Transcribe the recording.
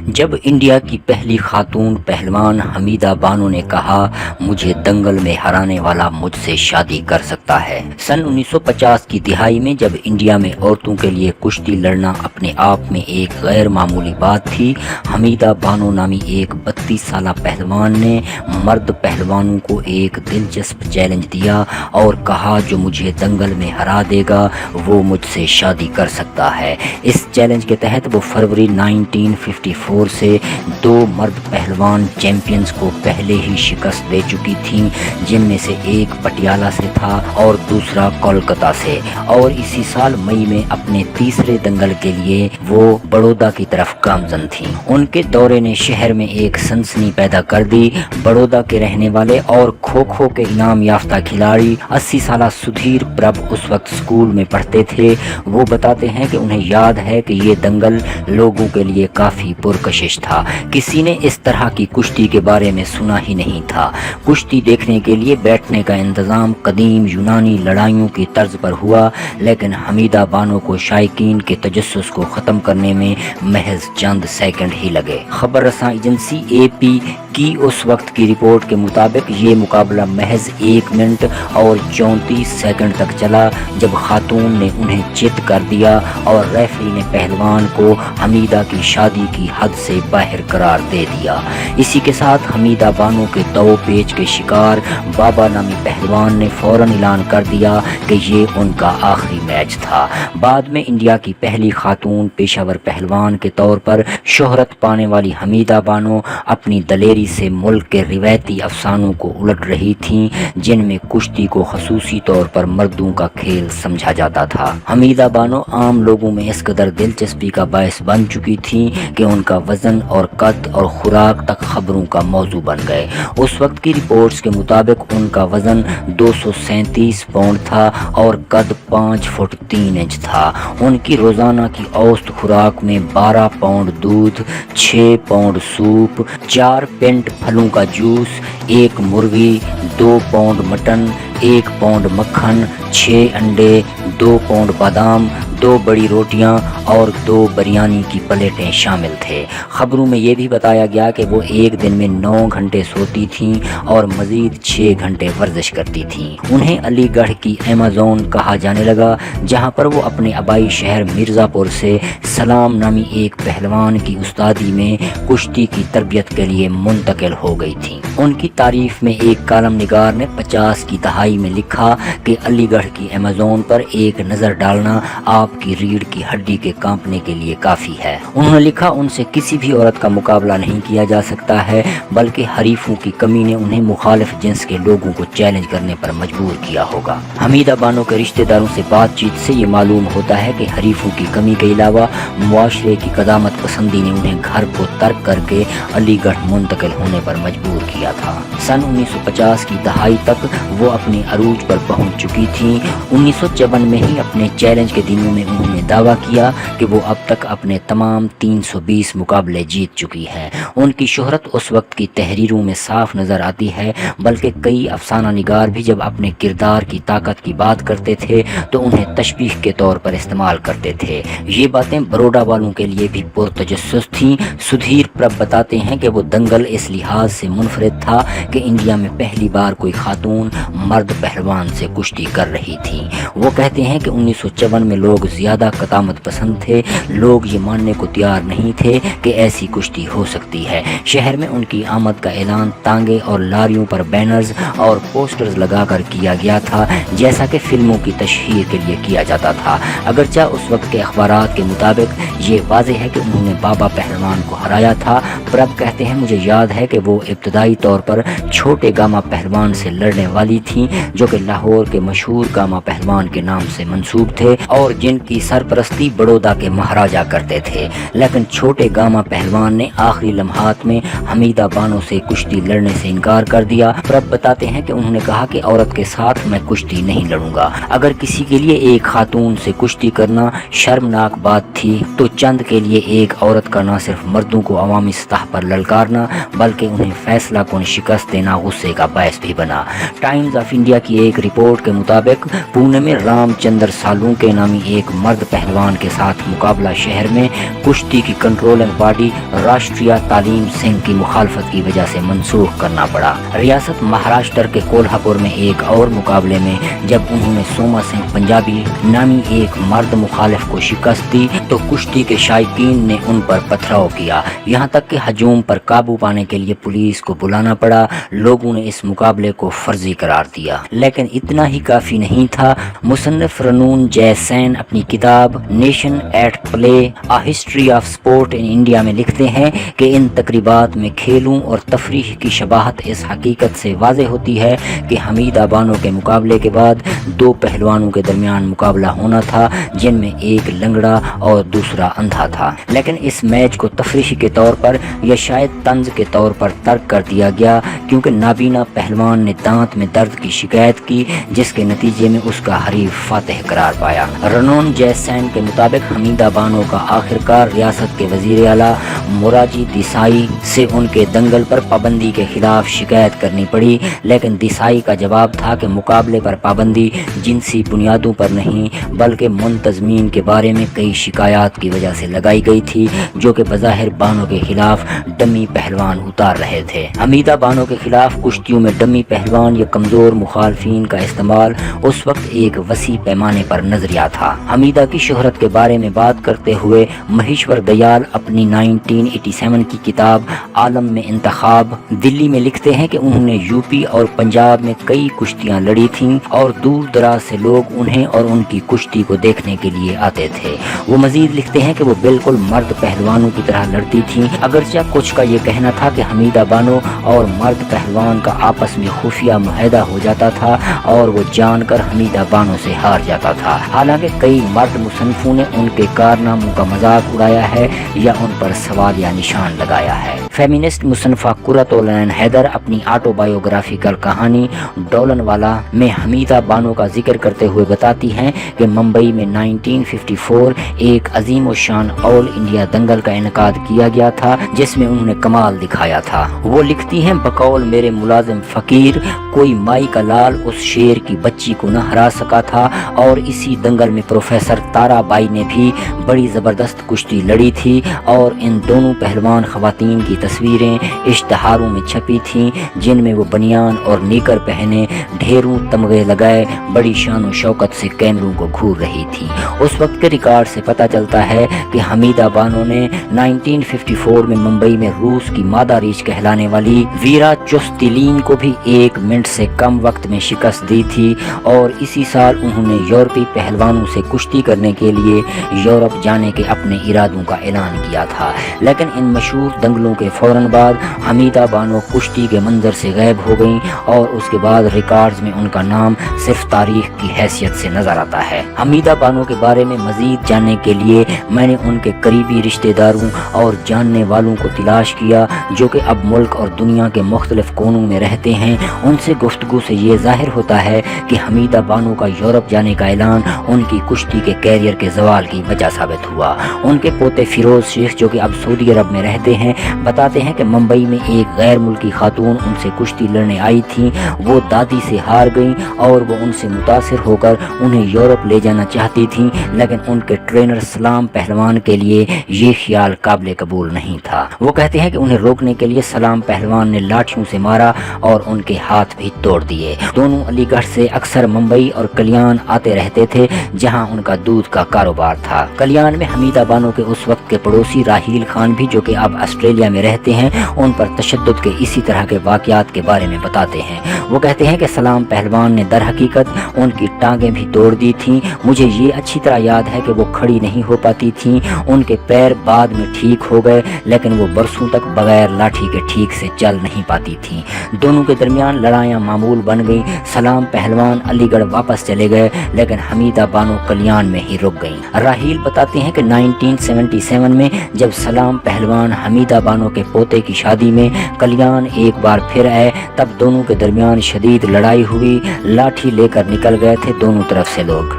جب انڈیا کی پہلی خاتون پہلوان حمیدہ بانو نے کہا مجھے دنگل میں ہرانے والا مجھ سے شادی کر سکتا ہے۔ سن 1950 کی دہائی میں جب انڈیا میں عورتوں کے لیے کشتی لڑنا اپنے آپ میں ایک غیر معمولی بات تھی، حمیدہ بانو نامی ایک 32 سالہ پہلوان نے مرد پہلوانوں کو ایک دلچسپ چیلنج دیا اور کہا جو مجھے دنگل میں ہرا دے گا وہ مجھ سے شادی کر سکتا ہے۔ اس چیلنج کے تحت وہ فروری 1954 سے 2 مرد پہلوان چیمپئنز کو پہلے ہی شکست دے چکی تھیں، جن میں سے ایک پٹیالہ سے تھا اور دوسرا کولکتہ سے، اور اسی سال مئی میں اپنے تیسرے دنگل کے لیے وہ بڑودہ کی طرف گامزن تھیں۔ ان کے دورے نے شہر میں ایک سنسنی پیدا کر دی۔ بڑودہ کے رہنے والے اور کھوکھو کے انعام یافتہ کھلاڑی 80 سالہ سدھیر پرب اس وقت اسکول میں پڑھتے تھے۔ وہ بتاتے ہیں کہ انہیں یاد ہے کہ یہ دنگل لوگوں کے لیے کافی پرکشش تھا۔ کسی نے اس طرح کی کشتی کے بارے میں سنا ہی نہیں تھا۔ کشتی دیکھنے کے لیے بیٹھنے کا انتظام قدیم یونانی لڑائیوں کی طرز پر ہوا، لیکن حمیدہ بانو کو شائقین کے تجسس کو ختم کرنے میں محض چند سیکنڈ ہی لگے۔ خبر رساں ایجنسی AP کی اس وقت کی رپورٹ کے مطابق یہ مقابلہ محض 1 منٹ اور 34 سیکنڈ تک چلا، جب خاتون نے انہیں چت کر دیا اور ریفری نے پہلوان کو حمیدہ کی شادی کی حد سے باہر قرار دے دیا۔ اسی کے ساتھ حمیدہ بانو کے دو پیچ کے شکار بابا نامی پہلوان نے فوراً اعلان کر دیا کہ یہ ان کا آخری میچ تھا۔ بعد میں انڈیا کی پہلی خاتون پیشہ ور پہلوان کے طور پر شہرت پانے والی حمیدہ بانو اپنی دلیری سے ملک کے روایتی افسانوں کو الٹ رہی تھیں، جن میں کشتی کو خصوصی طور پر مردوں کا کھیل سمجھا جاتا تھا۔ حمیدہ بانو عام لوگوں میں اس قدر دلچسپی کا باعث بن چکی تھیں کہ ان کا وزن اور قد اور خوراک تک خبروں کا موضوع بن گئے۔ اس وقت کی رپورٹس کے مطابق ان کا وزن 237 پاؤنڈ تھا اور قد 5 فٹ 3 انچ تھا۔ ان کی روزانہ کی اوسط خوراک میں 12 پاؤنڈ دودھ، 6 پاؤنڈ سوپ، 4 پینٹ پھلوں کا جوس، 1 مرغی، 2 پاؤنڈ مٹن، 1 پاؤنڈ مکھن، 6 انڈے، 2 پاؤنڈ بادام، 2 بڑی روٹیاں اور 2 بریانی کی پلیٹیں شامل تھے۔ خبروں میں یہ بھی بتایا گیا کہ وہ ایک دن میں 9 گھنٹے سوتی تھیں اور مزید 6 گھنٹے ورزش کرتی تھیں۔ انہیں علی گڑھ کی ایمازون کہا جانے لگا، جہاں پر وہ اپنے آبائی شہر مرزا پور سے سلام نامی ایک پہلوان کی استادی میں کشتی کی تربیت کے لیے منتقل ہو گئی تھیں۔ ان کی تعریف میں ایک کالم نگار نے 50 کی دہائی میں لکھا کہ علی گڑھ کی ایمازون پر ایک نظر ڈالنا آپ کی ریڑھ کی ہڈی کے کانپنے کے لیے کافی ہے۔ انہوں نے لکھا ان سے کسی بھی عورت کا مقابلہ نہیں کیا جا سکتا ہے، بلکہ حریفوں کی کمی نے انہیں مخالف جنس کے لوگوں کو چیلنج کرنے پر مجبور کیا ہوگا۔ حمیدہ بانو کے رشتہ داروں سے بات چیت سے یہ معلوم ہوتا ہے کہ حریفوں کی کمی کے علاوہ معاشرے کی قدامت پسندی نے انہیں گھر کو ترک کر کے علی گڑھ منتقل ہونے پر مجبور کیا تھا۔ سن 1950 کی دہائی تک وہ اپنے عروج پر پہنچ چکی تھیں۔ 1954 میں ہی اپنے چیلنج کے دنوں میں انہوں نے دعویٰ کیا کہ وہ اب تک اپنے تمام 320 مقابلے جیت چکی ہیں۔ ان کی شہرت اس وقت کی تحریروں میں صاف نظر آتی ہے، بلکہ کئی افسانہ نگار بھی جب اپنے کردار کی طاقت کی بات کرتے تھے تو انہیں تشبیہ کے طور پر استعمال کرتے تھے۔ یہ باتیں بروڈا والوں کے لیے بھی پرتجسس تھیں۔ سدھیر پرب بتاتے ہیں کہ وہ دنگل اس لحاظ سے منفرد تھا کہ انڈیا میں پہلی بار کوئی خاتون مرد پہلوان سے کشتی کر رہی تھی۔ وہ کہتے ہیں کہ 1954 میں لوگ زیادہ قدامت پسند تھے، لوگ یہ ماننے کو تیار نہیں تھے کہ ایسی کشتی ہو سکتی ہے۔ شہر میں ان کی آمد کا اعلان تانگے اور لاریوں پر بینرز اور پوسٹرز لگا کر کیا گیا تھا، جیسا کہ فلموں کی تشہیر کے لیے کیا جاتا تھا۔ اگرچہ اس وقت کے اخبارات کے مطابق یہ واضح ہے کہ انہوں نے بابا پہلوان کو ہرایا تھا۔ پرب کہتے ہیں مجھے یاد ہے کہ وہ ابتدائی طور پر چھوٹے گاما پہلوان سے لڑنے والی تھیں، جو کہ لاہور کے مشہور گاما پہلوان کے نام سے منسوب تھے اور جن کی سرپرستی بڑودہ کے مہاراجا کرتے تھے، لیکن چھوٹے گاما پہلوان نے آخری لمحات میں حمیدہ بانو سے کشتی لڑنے سے انکار کر دیا۔ پرب بتاتے ہیں کہ انہوں نے کہا کہ عورت کے ساتھ میں کشتی نہیں لڑوں گا۔ اگر کسی کے لیے ایک خاتون سے کشتی کرنا شرمناک بات تھی تو چند کے لیے ایک عورت کا نہ صرف مردوں کو عوامی سطح پر للکارنا بلکہ انہیں فیصلہ کن شکست دینا غصے کا باعث بھی بنا۔ ٹائمز آف انڈیا کی ایک رپورٹ کے مطابق پونے میں رام چندر سالونکے نامی ایک ایک مرد پہلوان کے ساتھ مقابلہ شہر میں کشتی کی کنٹرولنگ باڈی راشٹریہ تعلیم سنگھ کی مخالفت کی وجہ سے منسوخ کرنا پڑا۔ ریاست مہاراشٹر کے کولہاپور میں ایک اور مقابلے میں جب انہوں نے سوما سنگھ پنجابی نامی ایک مرد مخالف کو شکست دی تو کشتی کے شائقین نے ان پر پتھراؤ کیا، یہاں تک کہ ہجوم پر قابو پانے کے لیے پولیس کو بلانا پڑا۔ لوگوں نے اس مقابلے کو فرضی قرار دیا، لیکن اتنا ہی کافی نہیں تھا۔ مصنف رنون جے سین اپنی کتاب nation at play a history of sport in India میں لکھتے ہیں کہ ان تقریبات میں کھیلوں اور تفریح کی شباہت اس حقیقت سے واضح ہوتی ہے کہ حمیدہ بانو کے مقابلے کے بعد دو پہلوانوں کے درمیان مقابلہ ہونا تھا جن میں ایک لنگڑا اور دوسرا اندھا تھا، لیکن اس میچ کو تفریح کے طور پر یا شاید طنز کے طور پر ترک کر دیا گیا کیونکہ نابینا پہلوان نے دانت میں درد کی شکایت کی، جس کے نتیجے میں اس کا حریف فاتح قرار پایا۔ رنون جے سین کے مطابق حمیدہ بانو کا آخرکار ریاست کے وزیر اعلیٰ موراجی دیسائی سے ان کے دنگل پر پابندی کے خلاف شکایت کرنی پڑی، لیکن دیسائی کا جواب تھا کہ مقابلے پر پابندی جنسی بنیادوں پر نہیں بلکہ منتظمین کے بارے میں کئی شکایات کی وجہ سے لگائی گئی تھی جو کہ بظاہر بانو کے خلاف ڈمی پہلوان اتار رہے تھے۔ حمیدہ بانو کے خلاف کشتیوں میں ڈمی پہلوان یا کمزور مخالفین کا استعمال اس وقت ایک وسیع پیمانے پر نظریہ تھا۔ حمیدہ کی شہرت کے بارے میں بات کرتے ہوئے مہیشور دیال اپنی 1987 کی کتاب عالم میں انتخاب دلی میں لکھتے ہیں کہ انہوں نے یوپی اور پنجاب میں کئی کشتیاں لڑی تھیں اور دور دراز سے لوگ انہیں اور ان کی کشتی کو دیکھنے کے لیے آتے تھے۔ وہ مزید لکھتے ہیں کہ وہ بالکل مرد پہلوانوں کی طرح لڑتی تھیں، اگرچہ کچھ کا یہ کہنا تھا کہ حمیدہ بانو اور مرد پہلوان کا آپس میں خفیہ معاہدہ ہو جاتا تھا اور وہ جان کر حمیدہ بانو سے ہار جاتا تھا، حالانکہ کئی مرد مصنفوں نے ان کے کارناموں کا مذاق اڑایا ہے یا ان پر سوال یا نشان لگایا ہے۔ فیمینسٹ مصنفہ قرۃ العین حیدر اپنی آٹو بایوگرافیکل کہانی ڈولن والا میں حمیدہ بانو کا ذکر کرتے ہوئے بتاتی ہیں کہ ممبئی میں 1954 ایک عظیم و شان آل انڈیا دنگل کا انعقاد کیا گیا تھا جس میں انہوں نے کمال دکھایا تھا۔ وہ لکھتی ہیں بقول میرے ملازم فقیر کوئی مائی کا لال اس شیر کی بچی کو نہ ہرا سکا تھا، اور اسی دنگل میں پروفیسر تارا بائی نے بھی بڑی زبردست کشتی لڑی تھی اور ان دونوں پہلوان خواتین کی تصویریں اشتہاروں میں چھپی تھیں جن میں وہ بنیان اور نیکر پہنے ڈھیروں تمغے لگائے بڑی شان و شوکت سے کیمروں کو گھور رہی تھی۔ اس وقت کے ریکارڈ سے پتہ چلتا ہے کہ حمیدہ بانو نے 1954 میں ممبئی میں روس کی مادہ ریچھ کہلانے والی ویرا چوستیلین کو بھی 1 منٹ سے کم وقت میں شکست دی تھی، اور اسی سال انہوں نے یورپی پہلوانوں سے کشتی کرنے کے لیے یورپ جانے کے اپنے ارادوں کا اعلان کیا تھا، لیکن ان مشہور دنگلوں کے فوراً بعد حمیدہ بانو کشتی کے منظر سے غائب ہو گئیں اور اس کے بعد ریکارڈز میں ان کا نام صرف تاریخ کی حیثیت سے نظر آتا ہے۔ حمیدہ بانو کے بارے میں مزید جاننے کے لیے میں نے ان کے قریبی رشتہ داروں اور جاننے والوں کو تلاش کیا جو کہ اب ملک اور دنیا کے مختلف کونوں میں رہتے ہیں۔ ان سے گفتگو سے یہ ظاہر ہوتا ہے کہ حمیدہ بانو کا یورپ جانے کا اعلان ان کی کشتی کے کیریئر کے زوال کی وجہ ثابت ہوا۔ ان کے پوتے فیروز شیخ جو کہ اب سعودی عرب میں رہتے ہیں بتاتے ہیں کہ ممبئی میں ایک غیر ملکی خاتون ان سے کشتی لڑنے آئی تھیں، وہ دادی سے ہار گئیں اور وہ ان سے متاثر ہو کر انہیں یورپ لے جانا چاہتی تھیں، لیکن ان کے ٹرینر سلام پہلوان کے لیے یہ خیال قابل قبول نہیں تھا۔ وہ کہتے ہیں کہ انہیں روکنے کے لیے سلام پہلوان نے لاٹھیوں سے مارا اور ان کے ہاتھ بھی توڑ دیے۔ دونوں علی گڑھ سے اکثر ممبئی اور کلیان آتے رہتے تھے جہاں ان کا دودھ کا کاروبار تھا۔ کلیان میں حمیدہ بانو کے اس وقت کے پڑوسی راہیل خان بھی جو کہ اب آسٹریلیا میں رہتے ہیں ان پر تشدد کے اسی طرح کے واقعات کے بارے میں بتاتے ہیں۔ وہ کہتے ہیں کہ سلام پہلوان نے در حقیقت ان کی ٹانگیں بھی توڑ دی تھیں، مجھے یہ اچھی طرح یاد ہے کہ وہ کھڑی نہیں ہو پاتی تھیں، ان کے پیر بعد میں ٹھیک ہو گئے لیکن وہ برسوں تک بغیر لاٹھی کے ٹھیک سے چل نہیں پاتی تھیں۔ دونوں کے درمیان لڑائیاں معمول بن گئیں۔ سلام پہلوان علی گڑھ واپس چلے گئے لیکن حمیدہ بانو کلیان میں ہی رک گئیں۔ راہیل بتاتے ہیں کہ 1977 میں جب سلام پہلوان حمیدہ بانو کے پوتے کی شادی میں کلیان ایک بار پھر آئے تب دونوں کے درمیان شدید لڑائی ہوئی، لاٹھی لے کر نکل گئے تھے دونوں طرف سے لوگ۔